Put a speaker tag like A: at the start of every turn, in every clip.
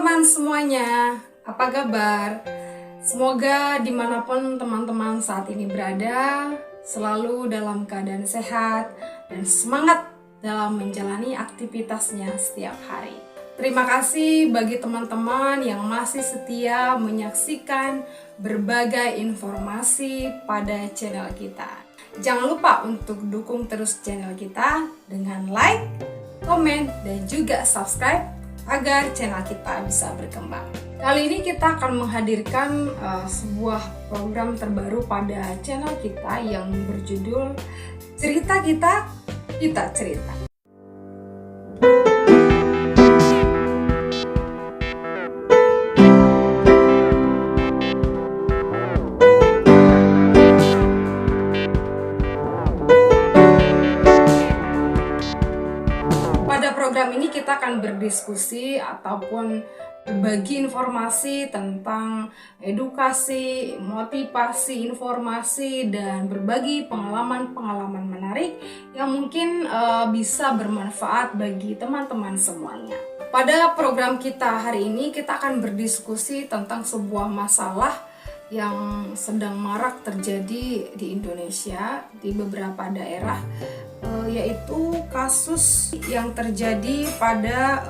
A: teman-teman semuanya, apa kabar? Semoga dimanapun teman-teman saat ini berada, selalu dalam keadaan sehat dan semangat dalam menjalani aktivitasnya setiap hari. Terima kasih bagi teman-teman yang masih setia menyaksikan berbagai informasi pada channel kita. Jangan lupa untuk dukung terus channel kita dengan like, komen, dan juga subscribe agar channel kita bisa berkembang. Kali ini kita akan menghadirkan sebuah program terbaru pada channel kita yang berjudul Cerita Kita, Kita Cerita. Pada program ini kita akan berdiskusi ataupun berbagi informasi tentang edukasi, motivasi, informasi, dan berbagi pengalaman-pengalaman menarik yang mungkin bisa bermanfaat bagi teman-teman semuanya. Pada program kita hari ini kita akan berdiskusi tentang sebuah masalah yang sedang marak terjadi di Indonesia di beberapa daerah, yaitu kasus yang terjadi pada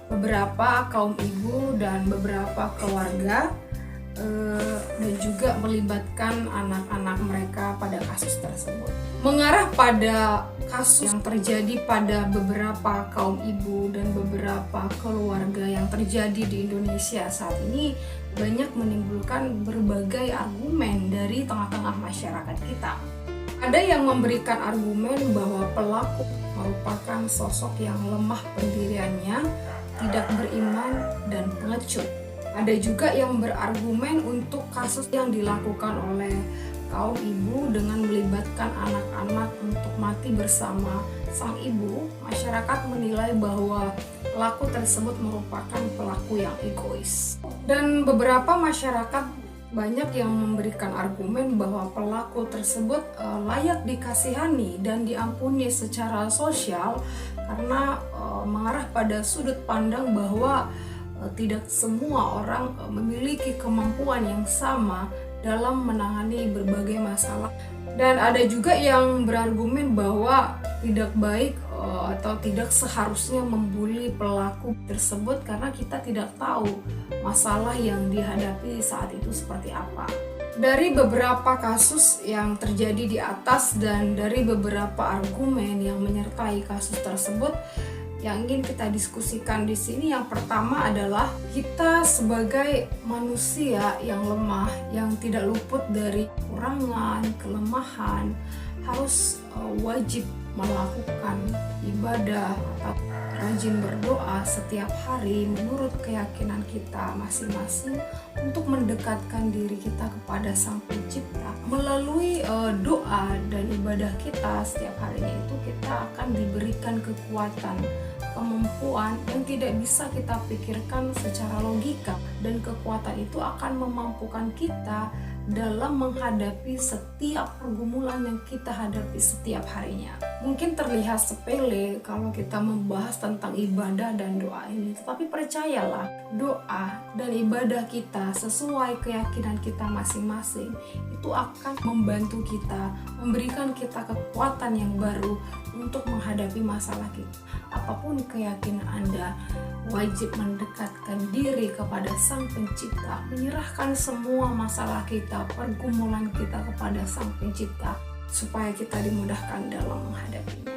A: beberapa kaum ibu dan beberapa keluarga, dan juga melibatkan anak-anak mereka pada kasus tersebut. Mengarah pada kasus yang terjadi pada beberapa kaum ibu dan beberapa keluarga yang terjadi di Indonesia saat ini banyak menimbulkan berbagai argumen dari tengah-tengah masyarakat kita. Ada yang memberikan argumen bahwa pelaku merupakan sosok yang lemah pendiriannya, tidak beriman, dan pengecut. Ada juga yang berargumen untuk kasus yang dilakukan oleh kaum ibu dengan melibatkan anak-anak untuk mati bersama sang ibu. Masyarakat menilai bahwa pelaku tersebut merupakan pelaku yang egois. Dan beberapa masyarakat banyak yang memberikan argumen bahwa pelaku tersebut layak dikasihani dan diampuni secara sosial karena mengarah pada sudut pandang bahwa tidak semua orang memiliki kemampuan yang sama dalam menangani berbagai masalah. Dan ada juga yang berargumen bahwa tidak baik atau tidak seharusnya membuli pelaku tersebut karena kita tidak tahu masalah yang dihadapi saat itu seperti apa. Dari beberapa kasus yang terjadi di atas dan dari beberapa argumen yang menyertai kasus tersebut, yang ingin kita diskusikan di sini, yang pertama adalah kita sebagai manusia yang lemah, yang tidak luput dari kekurangan, kelemahan, harus wajib melakukan ibadah atau rajin berdoa setiap hari menurut keyakinan kita masing-masing untuk mendekatkan diri kita kepada Sang Pencipta. Melalui doa dan ibadah kita setiap harinya itu kita akan diberikan kekuatan, kemampuan yang tidak bisa kita pikirkan secara logika, dan kekuatan itu akan memampukan kita dalam menghadapi setiap pergumulan yang kita hadapi setiap harinya. Mungkin terlihat sepele kalau kita membahas tentang ibadah dan doa ini, tetapi percayalah, doa dan ibadah kita sesuai keyakinan kita masing-masing itu akan membantu kita, memberikan kita kekuatan yang baru untuk menghadapi masalah kita. Apapun keyakinan Anda, wajib mendekatkan diri kepada Sang Pencipta, menyerahkan semua masalah kita, pergumulan kita kepada Sang Pencipta supaya kita dimudahkan dalam menghadapinya.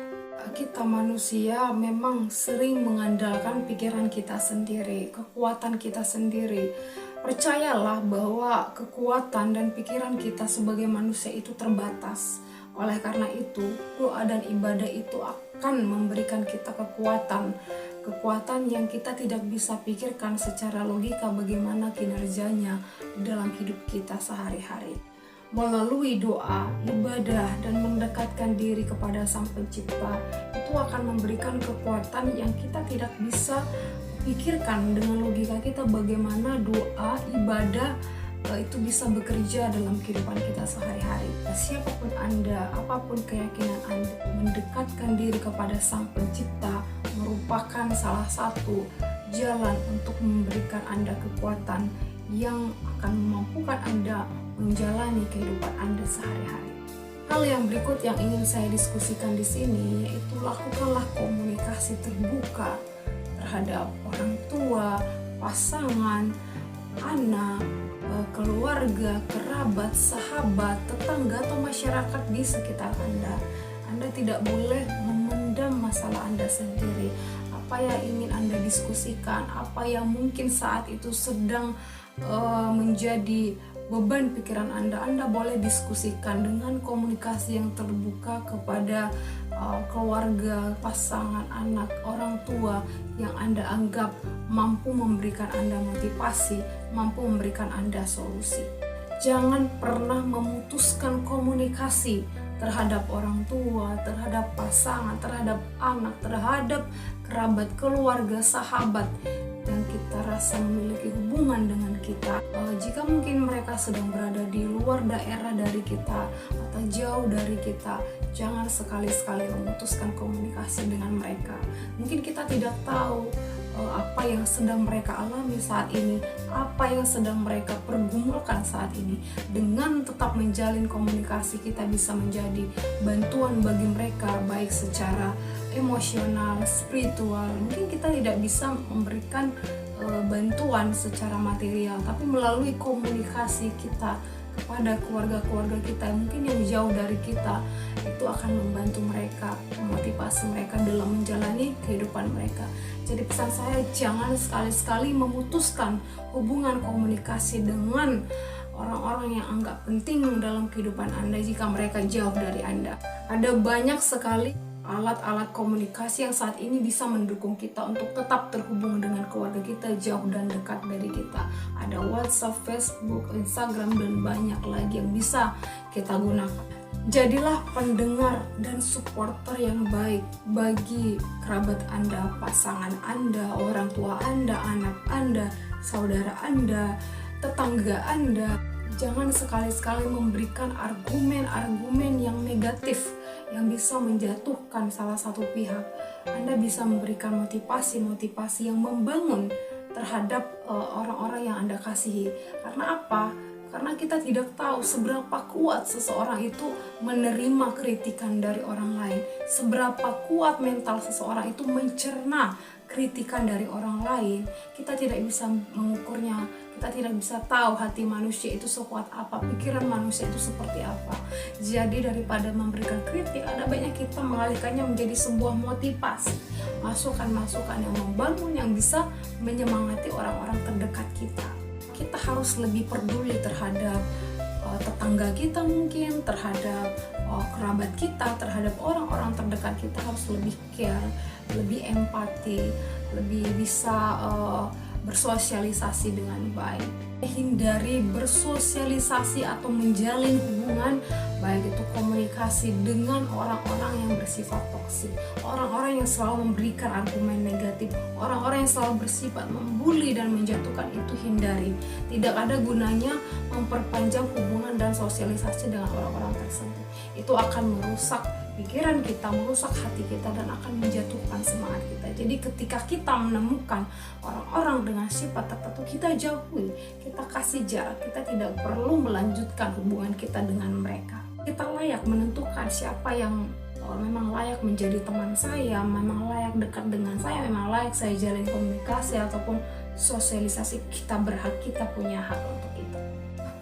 A: Kita manusia memang sering mengandalkan pikiran kita sendiri, kekuatan kita sendiri. Percayalah bahwa kekuatan dan pikiran kita sebagai manusia itu terbatas. Oleh karena itu, doa dan ibadah itu akan memberikan kita kekuatan yang kita tidak bisa pikirkan secara logika bagaimana kinerjanya di dalam hidup kita sehari-hari. Melalui doa, ibadah, dan mendekatkan diri kepada Sang Pencipta, itu akan memberikan kekuatan yang kita tidak bisa pikirkan dengan logika kita bagaimana doa, ibadah itu bisa bekerja dalam kehidupan kita sehari-hari. Siapapun Anda, apapun keyakinan Anda, mendekatkan diri kepada Sang Pencipta merupakan salah satu jalan untuk memberikan Anda kekuatan yang akan memampukan Anda menjalani kehidupan Anda sehari-hari. Hal yang berikut yang ingin saya diskusikan di sini yaitu lakukanlah komunikasi terbuka terhadap orang tua, pasangan, anak, keluarga, kerabat, sahabat, tetangga, atau masyarakat di sekitar Anda. Anda tidak boleh memendam masalah Anda sendiri. Apa yang ingin Anda diskusikan, apa yang mungkin saat itu sedang menjadi beban pikiran Anda boleh diskusikan dengan komunikasi yang terbuka kepada keluarga, pasangan, anak, orang tua yang Anda anggap mampu memberikan Anda motivasi, mampu memberikan Anda solusi. Jangan pernah memutuskan komunikasi terhadap orang tua, terhadap pasangan, terhadap anak, terhadap kerabat, keluarga, sahabat yang kita rasa memiliki hubungan dengan kita. Jika mungkin mereka sedang berada di luar daerah dari kita atau jauh dari kita, jangan sekali-sekali memutuskan komunikasi dengan mereka. Mungkin kita tidak tahu apa yang sedang mereka alami saat ini, apa yang sedang mereka pergumulkan saat ini. Dengan tetap menjalin komunikasi, kita bisa menjadi bantuan bagi mereka, baik secara emosional, spiritual. Mungkin kita tidak bisa memberikan bantuan secara material, tapi melalui komunikasi kita kepada keluarga-keluarga kita mungkin yang jauh dari kita, itu akan membantu mereka, memotivasi mereka dalam menjalani kehidupan mereka. Jadi pesan saya, jangan sekali-sekali memutuskan hubungan komunikasi dengan orang-orang yang anggap penting dalam kehidupan Anda jika mereka jauh dari Anda. Ada banyak sekali alat-alat komunikasi yang saat ini bisa mendukung kita untuk tetap terhubung dengan keluarga kita jauh dan dekat dari kita. Ada WhatsApp, Facebook, Instagram, dan banyak lagi yang bisa kita gunakan. Jadilah pendengar dan supporter yang baik bagi kerabat Anda, pasangan Anda, orang tua Anda, anak Anda, saudara Anda, tetangga Anda. Jangan sekali-sekali memberikan argumen-argumen yang negatif yang bisa menjatuhkan salah satu pihak. Anda bisa memberikan motivasi-motivasi yang membangun terhadap orang-orang yang Anda kasihi. Karena apa? Karena kita tidak tahu seberapa kuat seseorang itu menerima kritikan dari orang lain, seberapa kuat mental seseorang itu mencerna kritikan dari orang lain. Kita tidak bisa mengukurnya, kita tidak bisa tahu hati manusia itu sekuat apa, pikiran manusia itu seperti apa. Jadi daripada memberikan kritik, ada banyak kita mengalihkannya menjadi sebuah motivasi, masukan-masukan yang membangun, yang bisa menyemangati orang-orang terdekat kita. Kita harus lebih peduli terhadap tetangga kita, mungkin terhadap kerabat kita, terhadap orang-orang terdekat kita. Harus lebih care, lebih empati, lebih bisa bersosialisasi dengan baik. Hindari bersosialisasi atau menjalin hubungan, baik itu komunikasi, dengan orang-orang yang bersifat toksik, orang-orang yang selalu memberikan argumen negatif, orang-orang yang selalu bersifat membuli dan menjatuhkan. Itu hindari. Tidak ada gunanya memperpanjang hubungan dan sosialisasi dengan orang-orang tersebut. Itu akan merusak pikiran kita, merusak hati kita, dan akan menjatuhkan semangat kita. Jadi ketika kita menemukan orang-orang dengan sifat tertentu, kita jauhi, kita kasih jarak. Kita tidak perlu melanjutkan hubungan kita dengan mereka. Kita layak menentukan siapa yang memang layak menjadi teman saya, memang layak dekat dengan saya, memang layak saya jalin komunikasi ataupun sosialisasi. Kita berhak, kita punya hak untuk itu.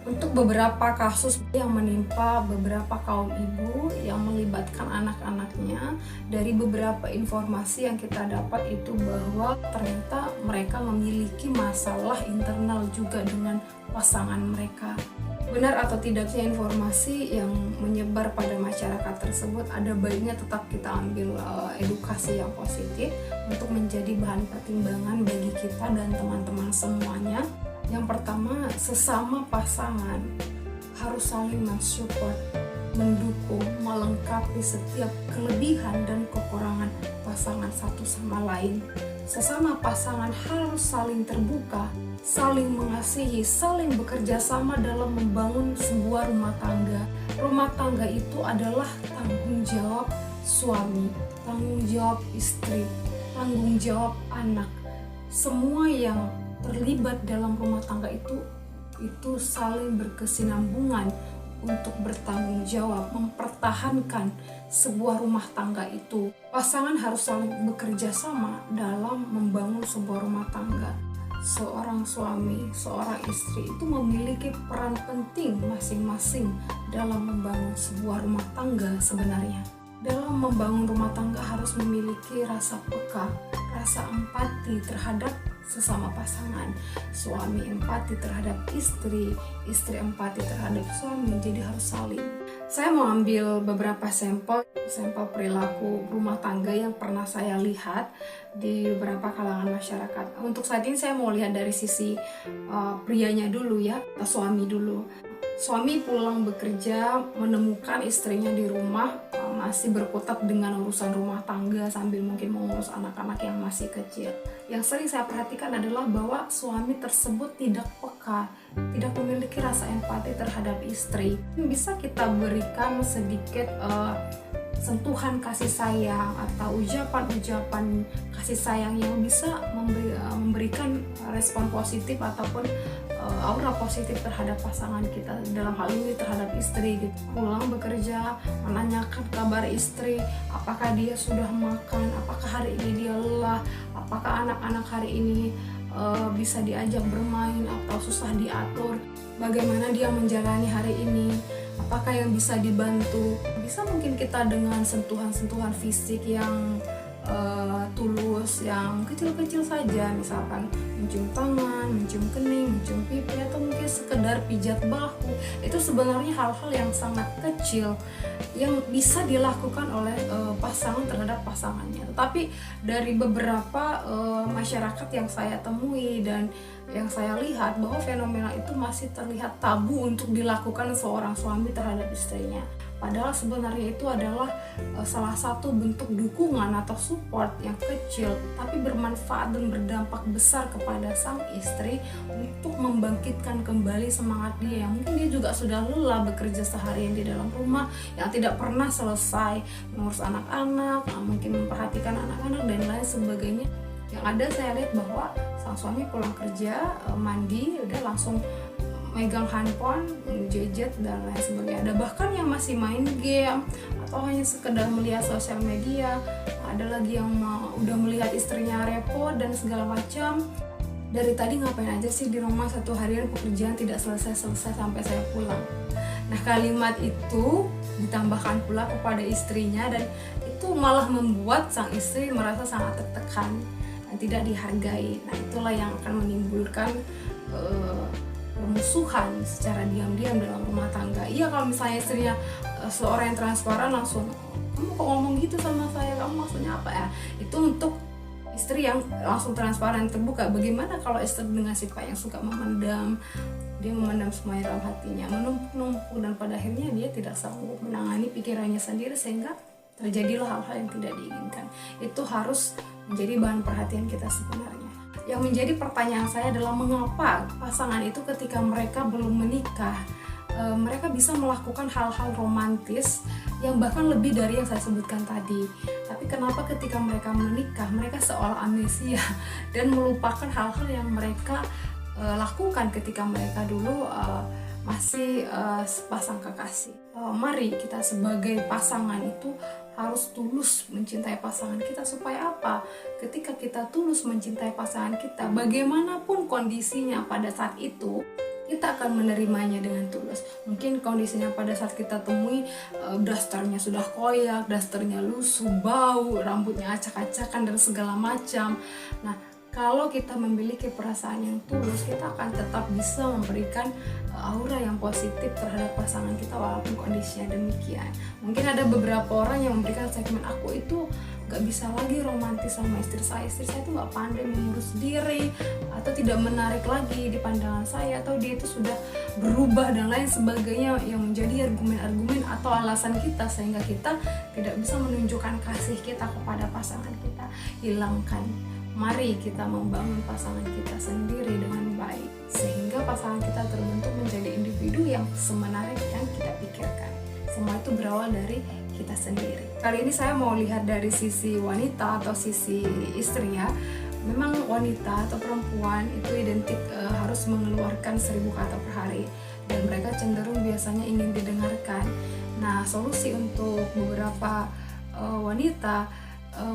A: Untuk beberapa kasus yang menimpa beberapa kaum ibu yang melibatkan anak-anaknya, dari beberapa informasi yang kita dapat itu bahwa ternyata mereka memiliki masalah internal juga dengan pasangan mereka. Benar atau tidaknya informasi yang menyebar pada masyarakat tersebut, ada baiknya tetap kita ambil edukasi yang positif untuk menjadi bahan pertimbangan bagi kita dan teman-teman semuanya. Yang pertama, sesama pasangan harus saling mensupport, mendukung, melengkapi setiap kelebihan dan kekurangan pasangan satu sama lain. Sesama pasangan harus saling terbuka, saling mengasihi, saling bekerja sama dalam membangun sebuah rumah tangga. Rumah tangga itu adalah tanggung jawab suami, tanggung jawab istri, tanggung jawab anak. semua yang terlibat dalam rumah tangga itu saling berkesinambungan untuk bertanggung jawab mempertahankan sebuah rumah tangga itu. Pasangan harus saling bekerja sama dalam membangun sebuah rumah tangga. Seorang suami, seorang istri itu memiliki peran penting masing-masing dalam membangun sebuah rumah tangga sebenarnya. Dalam membangun rumah tangga harus memiliki rasa peka, rasa empati terhadap sesama pasangan. Suami empati terhadap istri, istri empati terhadap suami, jadi harus saling. Saya mau ambil beberapa sampel perilaku rumah tangga yang pernah saya lihat di beberapa kalangan masyarakat. Untuk saat ini saya mau lihat dari sisi prianya dulu ya, suami dulu. Suami pulang bekerja menemukan istrinya di rumah masih berkutat dengan urusan rumah tangga sambil mungkin mengurus anak-anak yang masih kecil. Yang sering saya perhatikan adalah bahwa suami tersebut tidak peka, tidak memiliki rasa empati terhadap istri. Bisa kita berikan sedikit sentuhan kasih sayang atau ucapan-ucapan kasih sayang yang bisa memberikan respon positif ataupun aura positif terhadap pasangan kita, dalam hal ini terhadap istri gitu. Pulang bekerja menanyakan kabar istri, apakah dia sudah makan, apakah hari ini dia lelah, apakah anak-anak hari ini bisa diajak bermain atau susah diatur, bagaimana dia menjalani hari ini, apakah yang bisa dibantu. Bisa mungkin kita dengan sentuhan-sentuhan fisik yang tulus, yang kecil-kecil saja, misalkan mencium tangan, mencium kening, mencium pipi, atau mungkin sekedar pijat bahu. Itu sebenarnya hal-hal yang sangat kecil yang bisa dilakukan oleh pasangan terhadap pasangannya. Tetapi dari beberapa masyarakat yang saya temui dan yang saya lihat, bahwa fenomena itu masih terlihat tabu untuk dilakukan seorang suami terhadap istrinya. Padahal sebenarnya itu adalah salah satu bentuk dukungan atau support yang kecil tapi bermanfaat dan berdampak besar kepada sang istri untuk membangkitkan kembali semangat dia, yang mungkin dia juga sudah lelah bekerja seharian di dalam rumah, yang tidak pernah selesai mengurus anak-anak, mungkin memperhatikan anak-anak dan lain sebagainya. Yang ada saya lihat bahwa sang suami pulang kerja, mandi, udah langsung megang handphone, gadget dan lain sebagainya. Ada bahkan yang masih main game atau hanya sekedar melihat sosial media. Ada lagi yang udah melihat istrinya repot dan segala macam. Dari tadi ngapain aja sih di rumah, satu harian pekerjaan tidak selesai-selesai sampai saya pulang. Nah, kalimat itu ditambahkan pula kepada istrinya dan itu malah membuat sang istri merasa sangat tertekan dan tidak dihargai. Nah, itulah yang akan menimbulkan permusuhan secara diam-diam dalam rumah tangga. Iya, kalau misalnya istrinya seorang yang transparan, langsung, kamu kok ngomong gitu sama saya, kamu maksudnya apa ya? Itu untuk istri yang langsung transparan, terbuka. Bagaimana kalau istri dengan sifat yang suka memendam, dia memendam semuanya dalam hatinya, menumpuk-numpuk, dan pada akhirnya dia tidak sanggup menangani pikirannya sendiri sehingga terjadilah hal-hal yang tidak diinginkan. Itu harus menjadi bahan perhatian kita sebenarnya. Yang menjadi pertanyaan saya adalah mengapa pasangan itu ketika mereka belum menikah, mereka bisa melakukan hal-hal romantis yang bahkan lebih dari yang saya sebutkan tadi. Tapi kenapa ketika mereka menikah, mereka seolah amnesia dan melupakan hal-hal yang mereka lakukan ketika mereka dulu masih sepasang kekasih. Mari kita sebagai pasangan itu harus tulus mencintai pasangan kita. Supaya apa? Ketika kita tulus mencintai pasangan kita, bagaimanapun kondisinya pada saat itu, kita akan menerimanya dengan tulus. Mungkin kondisinya pada saat kita temui dasternya sudah koyak, dasternya lusuh, bau, rambutnya acak-acakan dan segala macam. Nah, kalau kita memiliki perasaan yang tulus, kita akan tetap bisa memberikan aura yang positif terhadap pasangan kita walaupun kondisinya demikian. Mungkin ada beberapa orang yang memberikan segmen, aku itu gak bisa lagi romantis sama istri saya itu gak pandai mengurus diri, atau tidak menarik lagi di pandangan saya, atau dia itu sudah berubah dan lain sebagainya, yang menjadi argumen-argumen atau alasan kita sehingga kita tidak bisa menunjukkan kasih kita kepada pasangan kita. Hilangkan. Mari kita membangun pasangan kita sendiri dengan baik sehingga pasangan kita terbentuk menjadi individu yang semenarik yang kita pikirkan. Semua itu berawal dari kita sendiri. Kali ini saya mau lihat dari sisi wanita atau sisi istri ya. Memang wanita atau perempuan itu identik harus mengeluarkan 1000 kata per hari, dan mereka cenderung biasanya ingin didengarkan. Nah, solusi untuk beberapa wanita,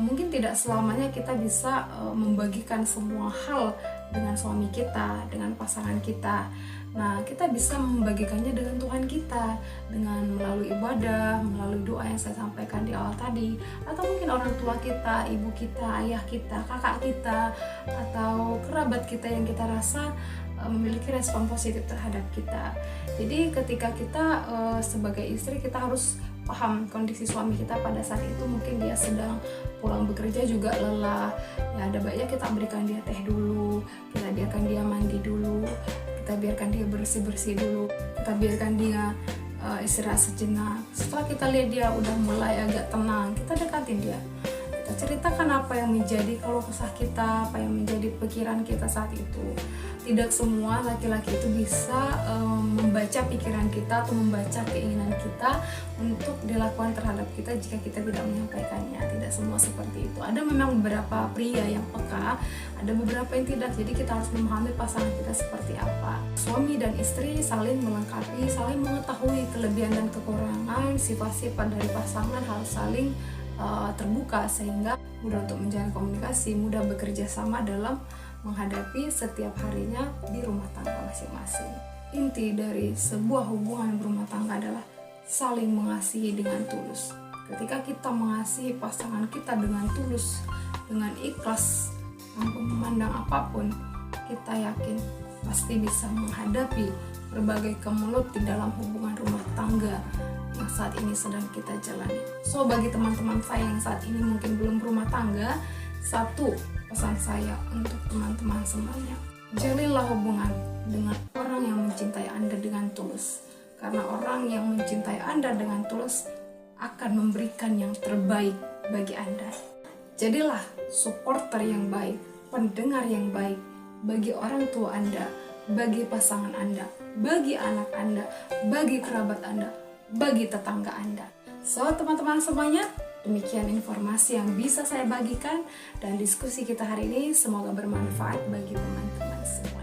A: mungkin tidak selamanya kita bisa membagikan semua hal dengan suami kita, dengan pasangan kita. Nah, kita bisa membagikannya dengan Tuhan kita, dengan melalui ibadah, melalui doa yang saya sampaikan di awal tadi, atau mungkin orang tua kita, ibu kita, ayah kita, kakak kita, atau kerabat kita yang kita rasa memiliki respon positif terhadap kita. Jadi ketika kita sebagai istri, kita harus paham kondisi suami kita pada saat itu. Mungkin dia sedang pulang bekerja juga lelah, ya ada baiknya kita berikan dia teh dulu, kita biarkan dia mandi dulu, kita biarkan dia bersih-bersih dulu, kita biarkan dia istirahat sejenak. Setelah kita lihat dia udah mulai agak tenang, kita dekatin dia, kita ceritakan apa yang menjadi keluh kesah kita, apa yang menjadi pikiran kita saat itu. Tidak semua laki-laki itu bisa membaca pikiran kita atau membaca keinginan kita untuk dilakukan terhadap kita jika kita tidak menyampaikannya. Tidak semua seperti itu. Ada memang beberapa pria yang peka, ada beberapa yang tidak. Jadi kita harus memahami pasangan kita seperti apa. Suami dan istri saling melengkapi, saling mengetahui kelebihan dan kekurangan, sifat-sifat dari pasangan harus saling terbuka, sehingga mudah untuk menjalin komunikasi, mudah bekerja sama dalam menghadapi setiap harinya di rumah tangga masing-masing. Inti dari sebuah hubungan berumah tangga adalah saling mengasihi dengan tulus. Ketika kita mengasihi pasangan kita dengan tulus, dengan ikhlas, tanpa memandang apapun, kita yakin pasti bisa menghadapi berbagai kemelut di dalam hubungan rumah tangga yang saat ini sedang kita jalani. So, bagi teman-teman saya yang saat ini mungkin belum berumah tangga, satu pesan saya untuk teman-teman semuanya: jalinlah hubungan dengan orang yang mencintai Anda dengan tulus, karena orang yang mencintai Anda dengan tulus akan memberikan yang terbaik bagi Anda. Jadilah supporter yang baik, pendengar yang baik bagi orang tua Anda, bagi pasangan Anda, bagi anak Anda, bagi kerabat Anda, bagi tetangga Anda. So, teman-teman semuanya, demikian informasi yang bisa saya bagikan, dan diskusi kita hari ini semoga bermanfaat bagi teman-teman semua.